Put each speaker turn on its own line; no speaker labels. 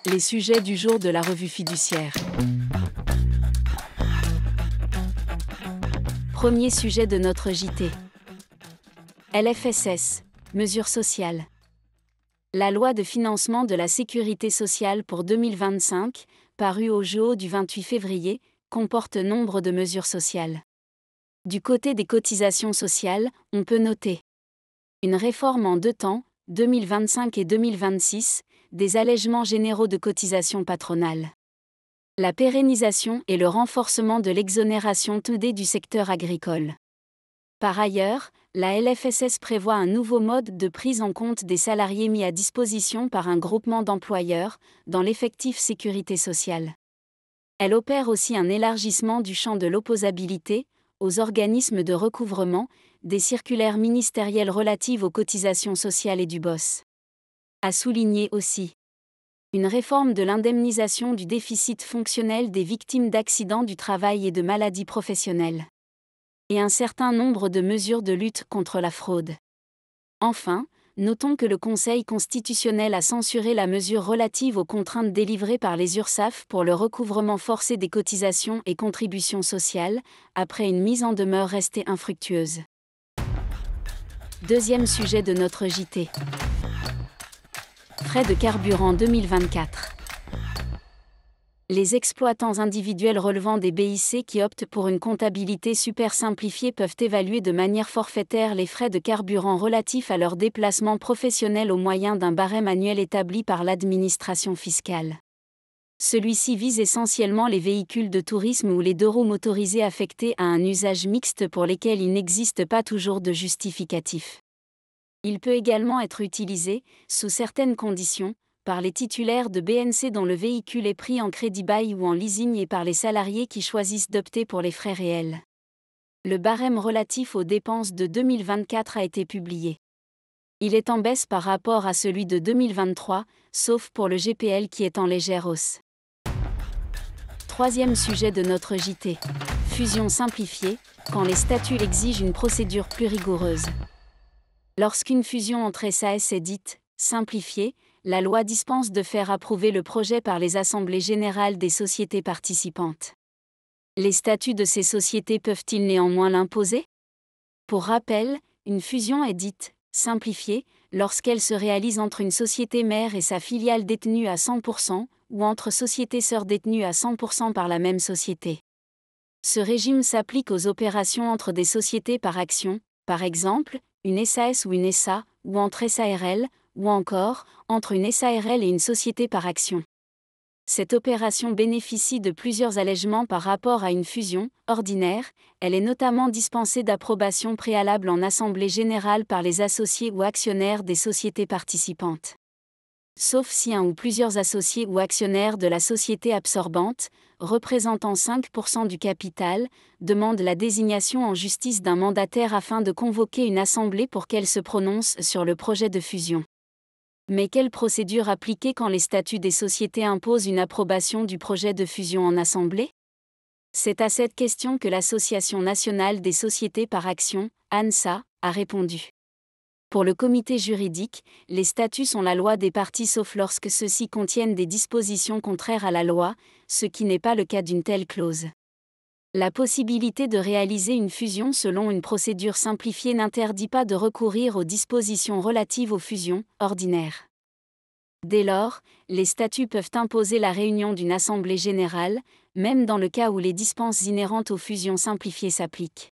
Les sujets du jour de la revue fiduciaire. Premier sujet de notre JT. LFSS, mesures sociales. La loi de financement de la sécurité sociale pour 2025, parue au JO du 28 février, comporte nombre de mesures sociales. Du côté des cotisations sociales, on peut noter une réforme en 2 temps, 2025 et 2026, des allègements généraux de cotisations patronales. La pérennisation et le renforcement de l'exonération TUDE du secteur agricole. Par ailleurs, la LFSS prévoit un nouveau mode de prise en compte des salariés mis à disposition par un groupement d'employeurs, dans l'effectif sécurité sociale. Elle opère aussi un élargissement du champ de l'opposabilité, aux organismes de recouvrement, des circulaires ministérielles relatives aux cotisations sociales et du BOSS. À souligner aussi une réforme de l'indemnisation du déficit fonctionnel des victimes d'accidents du travail et de maladies professionnelles. Et un certain nombre de mesures de lutte contre la fraude. Enfin, notons que le Conseil constitutionnel a censuré la mesure relative aux contraintes délivrées par les URSSAF pour le recouvrement forcé des cotisations et contributions sociales, après une mise en demeure restée infructueuse. Deuxième sujet de notre JT. Frais de carburant 2024. Les exploitants individuels relevant des BIC qui optent pour une comptabilité super simplifiée peuvent évaluer de manière forfaitaire les frais de carburant relatifs à leur déplacement professionnel au moyen d'un barème annuel établi par l'administration fiscale. Celui-ci vise essentiellement les véhicules de tourisme ou les 2 roues motorisés affectés à un usage mixte pour lesquels il n'existe pas toujours de justificatif. Il peut également être utilisé, sous certaines conditions, par les titulaires de BNC dont le véhicule est pris en crédit bail ou en leasing et par les salariés qui choisissent d'opter pour les frais réels. Le barème relatif aux dépenses de 2024 a été publié. Il est en baisse par rapport à celui de 2023, sauf pour le GPL qui est en légère hausse. Troisième sujet de notre JT. Fusion simplifiée, quand les statuts exigent une procédure plus rigoureuse. Lorsqu'une fusion entre SAS est dite simplifiée, la loi dispense de faire approuver le projet par les assemblées générales des sociétés participantes. Les statuts de ces sociétés peuvent-ils néanmoins l'imposer ? Pour rappel, une fusion est dite simplifiée lorsqu'elle se réalise entre une société mère et sa filiale détenue à 100%, ou entre sociétés sœurs détenues à 100% par la même société. Ce régime s'applique aux opérations entre des sociétés par action, par exemple, une SAS ou une SA, ou entre SARL, ou encore, entre une SARL et une société par action. Cette opération bénéficie de plusieurs allègements par rapport à une fusion ordinaire, elle est notamment dispensée d'approbation préalable en assemblée générale par les associés ou actionnaires des sociétés participantes. Sauf si un ou plusieurs associés ou actionnaires de la société absorbante, représentant 5% du capital, demandent la désignation en justice d'un mandataire afin de convoquer une assemblée pour qu'elle se prononce sur le projet de fusion. Mais quelle procédure appliquer quand les statuts des sociétés imposent une approbation du projet de fusion en assemblée ? C'est à cette question que l'Association nationale des sociétés par action, ANSA, a répondu. Pour le comité juridique, les statuts sont la loi des parties sauf lorsque ceux-ci contiennent des dispositions contraires à la loi, ce qui n'est pas le cas d'une telle clause. La possibilité de réaliser une fusion selon une procédure simplifiée n'interdit pas de recourir aux dispositions relatives aux fusions ordinaires. Dès lors, les statuts peuvent imposer la réunion d'une assemblée générale, même dans le cas où les dispenses inhérentes aux fusions simplifiées s'appliquent.